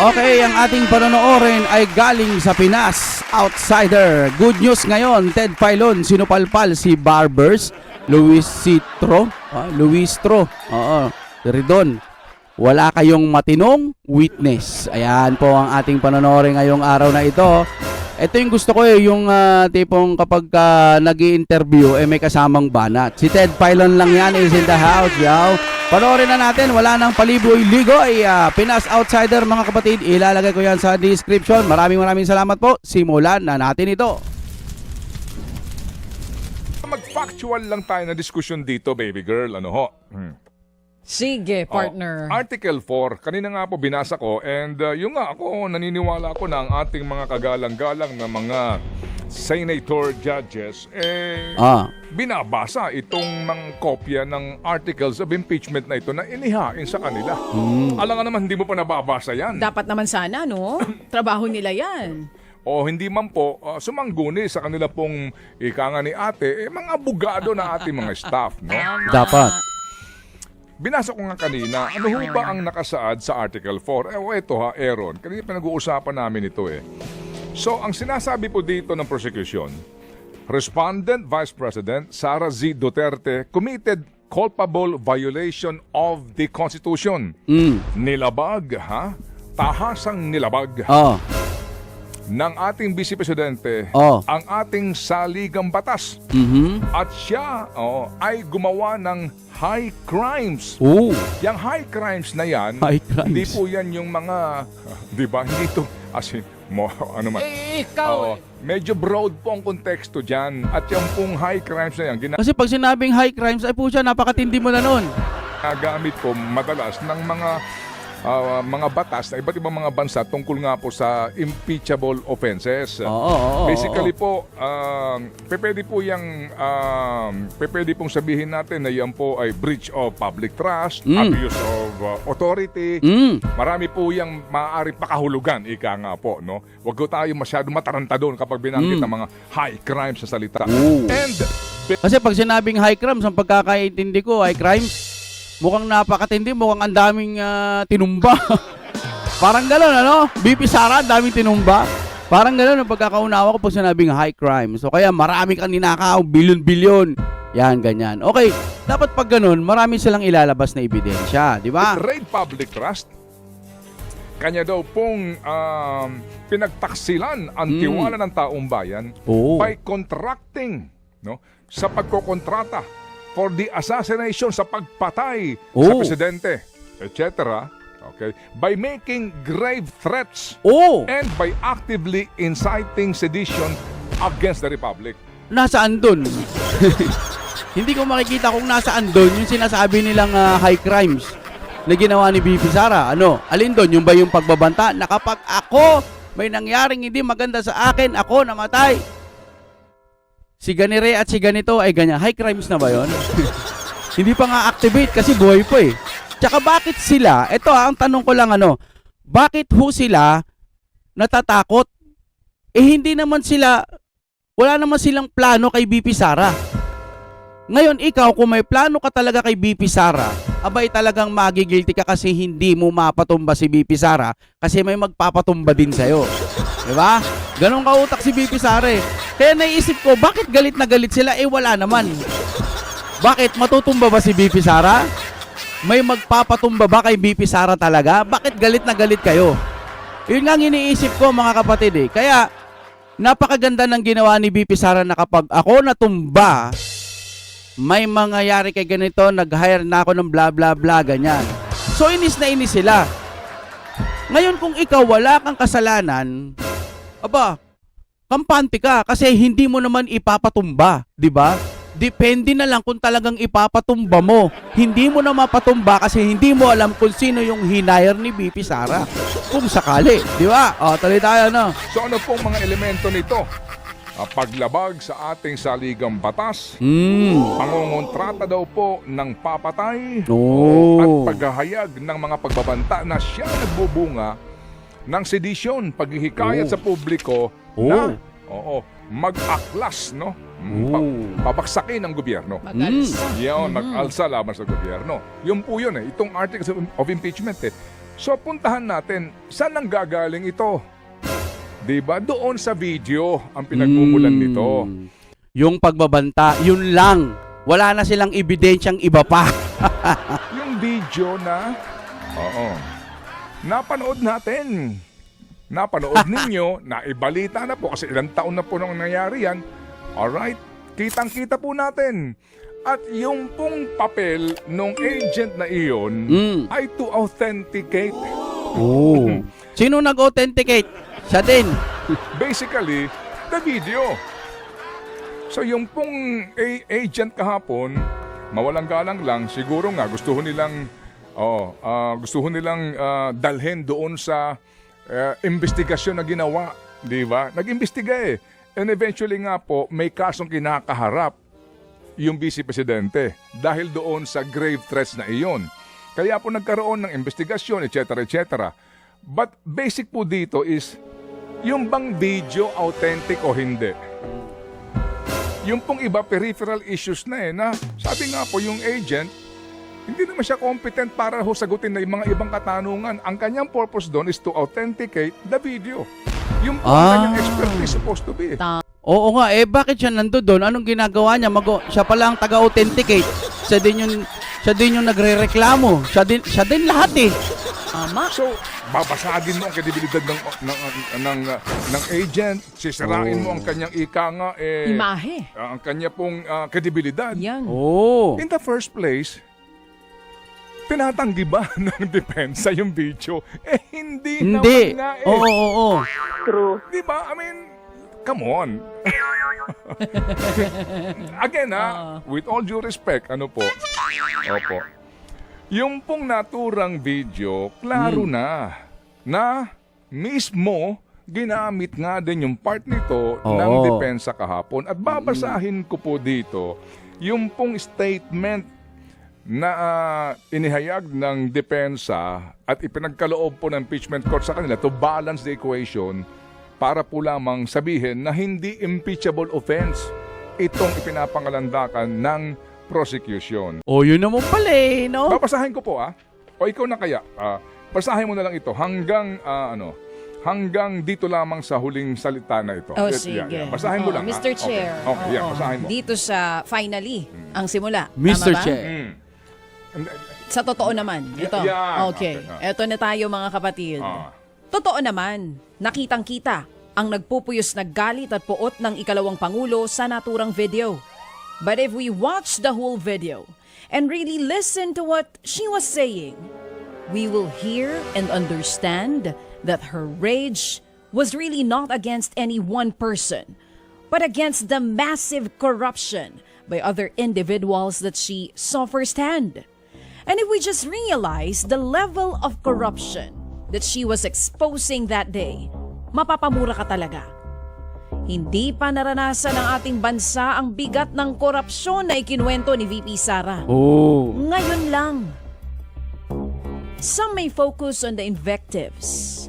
Okay, ang ating panonoorin ay galing sa Pinas, Outsider. Good news ngayon, Ted Filon, sinupalpal si Barbers, Luistro, Ridon. Wala kayong matinong witness. Ayan po ang ating panonoorin ngayong araw na ito. Ito yung gusto ko yung tipong kapag nag-i-interview may kasamang banat. Si Ted Filon lang yan, is in the house, yaw. Panoorin na natin, wala nang paliboy-ligoy. Pinas Outsider mga kapatid, ilalagay ko yan sa description. Maraming salamat po. Simulan na natin ito. Mag-factual lang tayo na diskusyon dito, baby girl. Ano ho? Sige, partner. Article 4, kanina nga po binasa ko and yung nga ako, naniniwala ko na ang ating mga kagalang-galang na mga senator judges binabasa itong mga kopya ng articles of impeachment na ito na inihain sa kanila. Alam nga naman, hindi mo pa nababasa yan. Dapat naman sana, no? Trabaho nila yan. O hindi man po sumangguni sa kanila pong ika nga ni ate, mga abogado na ating mga staff, no? Dapat. Binasa ko nga kanina, ano ho ba ang nakasaad sa Article 4? Ito ha, Aaron, kanina pinag-uusapan namin ito eh. So, ang sinasabi po dito ng prosecution, Respondent Vice President Sara Z. Duterte committed culpable violation of the Constitution. Nilabag, tahasang nilabag ng ating Vice Presidente ang ating saligang batas. At siya ay gumawa ng high crimes. Yang high crimes na yan, hindi po yan yung mga, di ba, hindi ito, as in, ano man. Medyo broad po ang konteksto dyan. At yung pong high crimes na yan, Kasi pag sinabing high crimes, ay po siya, napakatindi mo na nun. ginagamit po madalas ng mga batas na iba't ibang mga bansa tungkol nga po sa impeachable offenses. Basically po, pwede pong sabihin natin na yan po ay breach of public trust, abuse of authority. Marami po yung maaaring pakahulugan, ika nga po, no? Huwag ko tayo masyado mataranta doon kapag binanggit ng mga high crimes sa salita. And kasi pag sinabing high crimes, ang pagkakaintindi ko, high crimes, mukhang napakatindi, mukhang ang daming tinumba. Parang gano'n, ano? BP Sara, ang daming tinumba. Parang gano'n ang pagkakaunawa ko pag sinabing high crime. So kaya marami kang ninakaw, bilyon-bilyon. Yan, ganyan. Okay, dapat pag gano'n, marami silang ilalabas na ebidensya, di ba? raid public trust, kanya daw pong pinagtaksilan ang tiwala ng taong bayan by contracting, no, sa pagkokontrata for the assassination, sa pagpatay sa presidente, etc. Okay, by making grave threats and by actively inciting sedition against the republic. Nasaan dun? Hindi ko makikita kung nasaan dun yung sinasabi nilang high crimes na ginawa ni BP Sara. Ano? Alin dun? Yung ba yung pagbabanta na kapag ako may nangyaring hindi maganda sa akin, ako namatay, si ganire at si ganito ay ganyan. High crimes na ba yun? Hindi pa nga activate kasi buhay po eh. Tsaka bakit sila, ito ang tanong ko lang bakit ho sila natatakot? Hindi naman sila, wala naman silang plano kay BP Sara. Ngayon ikaw, kung may plano ka talaga kay BP Sara, abay talagang magigilty ka kasi hindi mo mapatumba si BP Sara kasi may magpapatumba din sa'yo. Diba? Ganon ka utak si BP Sara eh. Kaya naisip ko, bakit galit na galit sila? Wala naman. Bakit? Matutumba ba si BP Sara? May magpapatumba ba kay BP Sara talaga? Bakit galit na galit kayo? Yun nga iniisip ko mga kapatid eh. Kaya, napakaganda ng ginawa ni BP Sara na kapag ako natumba, may mangyayari kay ganito, nag-hire na ako ng bla bla bla, ganyan. So, inis na inis sila. Ngayon, kung ikaw wala kang kasalanan, kampante ka kasi hindi mo naman ipapatumba, di ba? Depende na lang kung talagang ipapatumba mo. Hindi mo na mapatumba kasi hindi mo alam kung sino yung hinire ni BP Sara. Kung sakali, di ba? Tuloy tayo, no? So ano pong mga elemento nito? Paglabag sa ating saligang batas, pangongontrata daw po ng papatay, at paghahayag ng mga pagbabanta na siya nagbubunga ng sedisyon, paghihikayat sa publiko na mag-aklas, no? Pabaksakin ang gobyerno. Mag-alsa. Mag-alsa laban sa gobyerno. Yun po yun eh. Itong articles of impeachment eh. So puntahan natin, saan ang gagaling ito? Diba? Doon sa video ang pinagmumulan nito. Yung pagbabanta, yun lang. Wala na silang ebidensyang iba pa. Yung video na, napanood natin. Napanood ninyo, naibalita na po kasi ilang taon na po nang nangyari yan. Alright, kitang-kita po natin. At yung pong papel nung agent na iyon ay to authenticate. Oh. Sino nag-authenticate? Siya din. Basically, the video. So yung pong agent kahapon, mawalang galang lang, siguro nga gusto nilang dalhin doon sa investigasyon na ginawa, di ba? Nag-imbestiga eh. And eventually nga po, may kasong kinakaharap yung Vice Presidente dahil doon sa grave threats na iyon. Kaya po nagkaroon ng investigasyon, etc. etc. But basic po dito is, yung bang video authentic o hindi? Yung pong iba, peripheral issues na na sabi nga po yung agent, hindi naman siya competent para sagutin na yung mga ibang katanungan. Ang kanyang purpose doon is to authenticate the video. Yung po kanyang expertise supposed to be. Oo nga, bakit siya nandun doon? Anong ginagawa niya? Siya pala ang taga-authenticate. Siya din yung nagre-reklamo. Siya din lahat eh. Tama. So, babasagin mo ang kredibilidad ng agent, sisirain mo ang kanyang Imahe. ang kanya pong kredibilidad. Yan. Oh. In the first place, tinatanggi ba ng depensa yung video? Hindi naman nga eh. Oo. True. Di ba? I mean, come on. Again with all due respect, Opo. Yung pong naturang video, klaro na mismo ginamit nga din yung part nito ng depensa kahapon. At babasahin ko po dito yung pong statement na inihayag ng depensa at ipinagkaloob po ng impeachment court sa kanila to balance the equation para po lamang sabihin na hindi impeachable offense itong ipinapangalandakan ng prosecution. Yun naman pala eh, no? Babasahin ko po O ikaw na kaya. Basahin mo na lang ito hanggang dito lamang sa huling salita na ito. Sige. Basahin mo lang. Mr. Chair. Okay, basahin mo. Dito sa finally, ang simula. Mr. Tama ba? Chair. Sa totoo naman. Ito. Okay. Ito na tayo mga kapatid. Totoo naman, nakitang-kita ang nagpupuyos na galit at puot ng ikalawang Pangulo sa naturang video. But if we watch the whole video and really listen to what she was saying, we will hear and understand that her rage was really not against any one person, but against the massive corruption by other individuals that she saw firsthand. And if we just realize the level of corruption that she was exposing that day, mapapamura ka talaga. Hindi pa naranasan ng ating bansa ang bigat ng korupsyon na ikinuwento ni VP Sara. Ngayon lang. Some may focus on the invectives.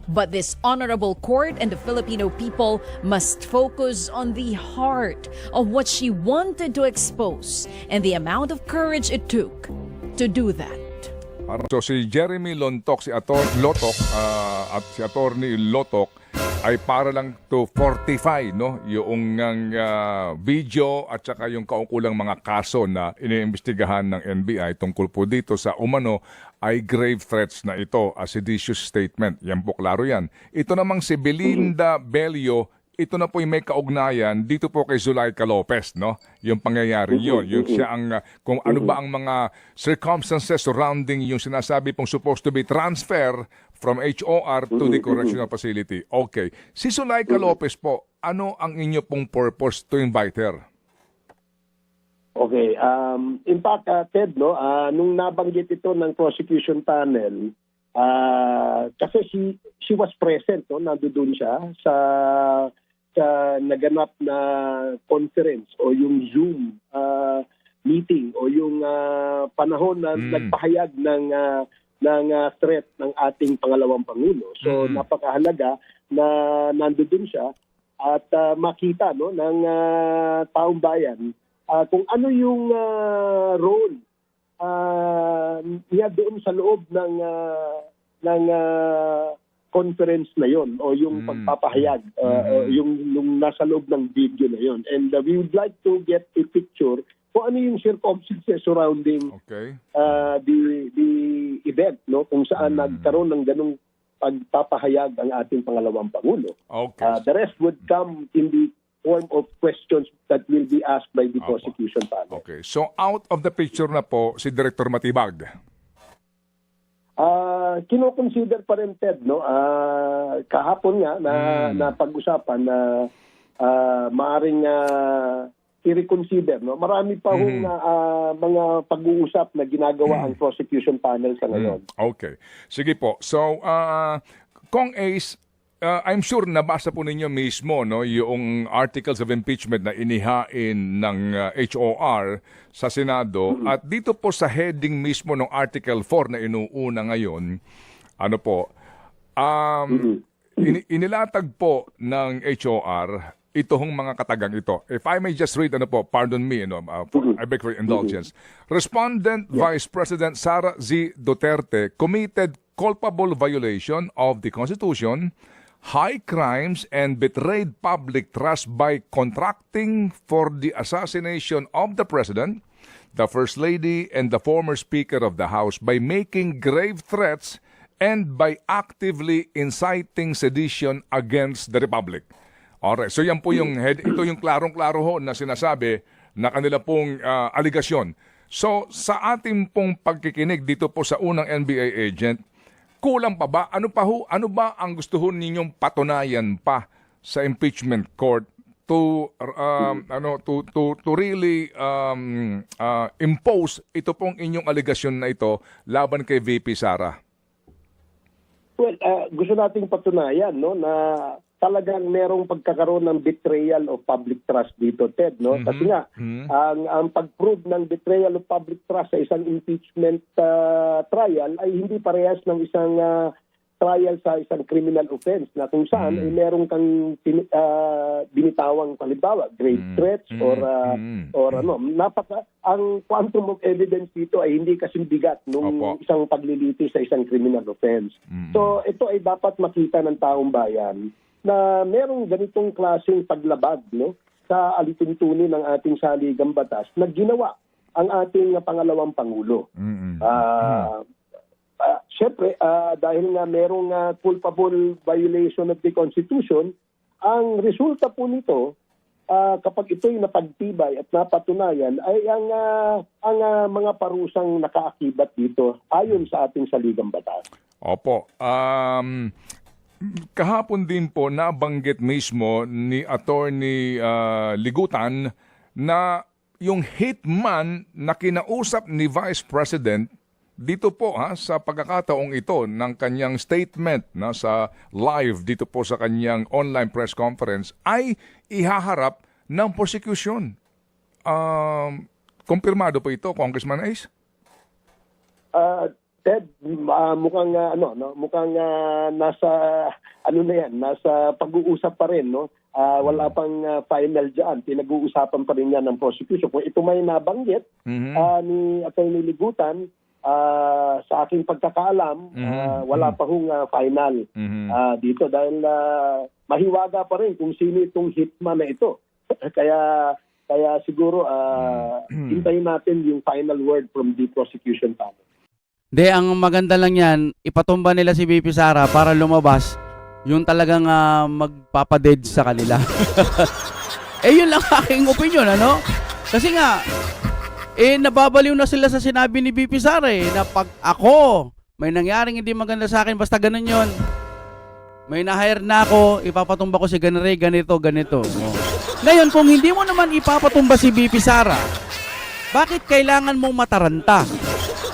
But this honorable court and the Filipino people must focus on the heart of what she wanted to expose and the amount of courage it took to do that. So si Jeremy Lontok, si Lotok at si Attorney Lotok ay para lang to fortify yung video at saka yung kaukulang mga kaso na iniimbestigahan ng NBI tungkol po dito sa umano ay grave threats na ito, a seditious statement. Yan po, klaro yan. Ito namang si Belinda Bello, ito na po yung may kaugnayan dito po kay Zulaika Lopez, yung pangyayari yun. Yung siya kung ano ba ang mga circumstances surrounding yung sinasabi pong supposed to be transfer from HOR to the correctional facility. Okay. Si Zulaika Lopez po, ano ang inyo pong purpose to invite her? Okay. In fact, Ted, nung nabanggit ito ng prosecution panel, kasi she was present, nandoon siya sa naganap na conference o yung Zoom meeting o yung panahon na nagpahayag ng threat ng ating pangalawang Pangulo. So napakahalaga na nandoon siya at makita ng taong bayan kung ano yung role niya doon sa loob ng conference na yon o yung pagpapahayag, yung nasa loob ng video na yon. And we would like to get a picture kung ano yung circumstances surrounding the event, no? Kung saan nagkaroon ng ganung pagpapahayag ang ating pangalawang Pangulo. Okay. The rest would come in the form of questions that will be asked by the prosecution panel. Okay. So out of the picture na po si Director Matibag. Kino-consider pa rin, Ted, no? Kahapon nga na pag-usapan na maaring i-reconsider, no? Marami pa hong mga pag-uusap na ginagawa ang prosecution panel sa ngayon. Okay. Sige po. So, Kong Ace, I'm sure nabasa po ninyo mismo, no, yung articles of impeachment na inihain ng HOR sa Senado. At dito po sa heading mismo ng Article 4 na inuuna ngayon, ano po, inilatag po ng HOR itong mga katagang ito. If I may just read, pardon me, I beg for indulgence. Respondent Vice President Sara Z. Duterte committed culpable violation of the Constitution, high crimes, and betrayed public trust by contracting for the assassination of the President, the First Lady, and the former Speaker of the House by making grave threats and by actively inciting sedition against the Republic. Alright, so yan po yung ito yung klarong-klaro ho na sinasabi na kanila pong aligasyon. So sa ating pong pagkikinig dito po sa unang NBI agent, kulang pa ba? Ano ba ang gusto ho ninyong patunayan pa sa impeachment court to really impose ito pong inyong aligasyon na ito laban kay VP Sara? Well, gusto nating patunayan, no, na talagang merong pagkakaroon ng betrayal of public trust dito, Ted, no? Kasi nga ang pag-prove ng betrayal of public trust sa isang impeachment trial ay hindi parehas ng isang trial sa isang criminal offense na kung saan ay merong kang binitawang halimbawa grave threats or ang quantum of evidence dito ay hindi kasing bigat nung isang paglilitis sa isang criminal offense. So ito ay dapat makita ng taong bayan na merong ganitong klaseng paglabag, no, sa alituntunin ng ating saligang batas na ginawa ang ating pangalawang Pangulo. Siyempre, dahil nga merong culpable violation of the Constitution, ang resulta po nito, kapag ito'y napagtibay at napatunayan, ay ang mga parusang nakaakibat dito ayon sa ating saligang batas. Opo. Kahapon din po nabanggit mismo ni Attorney Ligutan na yung hitman na kinausap ni Vice President dito po sa pagkakataong ito ng kanyang statement sa live dito po sa kanyang online press conference ay ihaharap ng prosecution. Kumpirmado po ito, Congressman Ace? Ted, mukhang nasa nasa pag-uusap pa rin, no? Wala pang final diyan. Pinag-uusapan pa rin yan ng prosecution. Kung ito may nabanggit ni Attorney Ligutan, sa aking pagkakaalam, wala pa hong final dito dahil mahiwaga pa rin kung sino itong hitman na ito. kaya siguro hintayin natin yung final word from the prosecution panel. De, ang maganda lang yan, ipatumba nila si VP Sara para lumabas yung talagang magpapaded sa kanila. Yun lang aking opinion, ano? Kasi nga, nababaliw na sila sa sinabi ni VP Sara na pag ako, may nangyaring hindi maganda sa akin, basta ganun yun. May na-hire na ako, ipapatumba ko si ganito. Ngayon, kung hindi mo naman ipapatumba si VP Sara, bakit kailangan mong mataranta?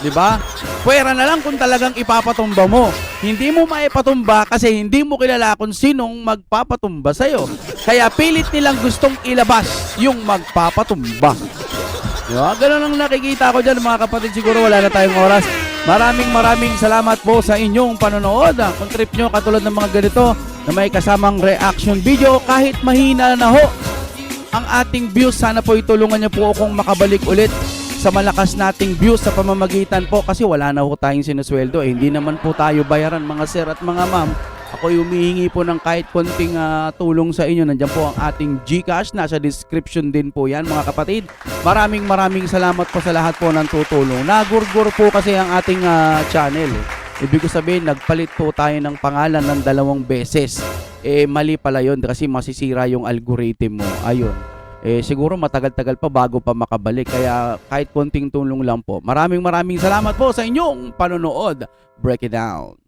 Diba? Pwera na lang kung talagang ipapatumba mo. Hindi mo maipatumba kasi hindi mo kilala kung sinong magpapatumba sa'yo. Kaya pilit nilang gustong ilabas yung magpapatumba. Diba? Ganun ang nakikita ko dyan, mga kapatid. Siguro wala na tayong oras. Maraming salamat po sa inyong panonood. Kung trip nyo katulad ng mga ganito na may kasamang reaction video, kahit mahina na ho ang ating views, sana po itulungan nyo po akong makabalik ulit sa malakas nating views sa pamamagitan po kasi wala na po tayong sinusweldo. Hindi naman po tayo bayaran mga sir at mga ma'am. Ako'y humihingi po ng kahit konting tulong sa inyo. Nandiyan po ang ating GCash. Nasa description din po yan mga kapatid. Maraming salamat po sa lahat po ng tutulong. Nagurgur po kasi ang ating channel. Ibig ko sabihin, nagpalit po tayo ng pangalan ng 2 beses. Mali pala yun kasi masisira yung algorithm mo. Ayun. Siguro matagal-tagal pa bago pa makabalik. Kaya kahit konting tulong lang po. Maraming salamat po sa inyong panonood. Break it down.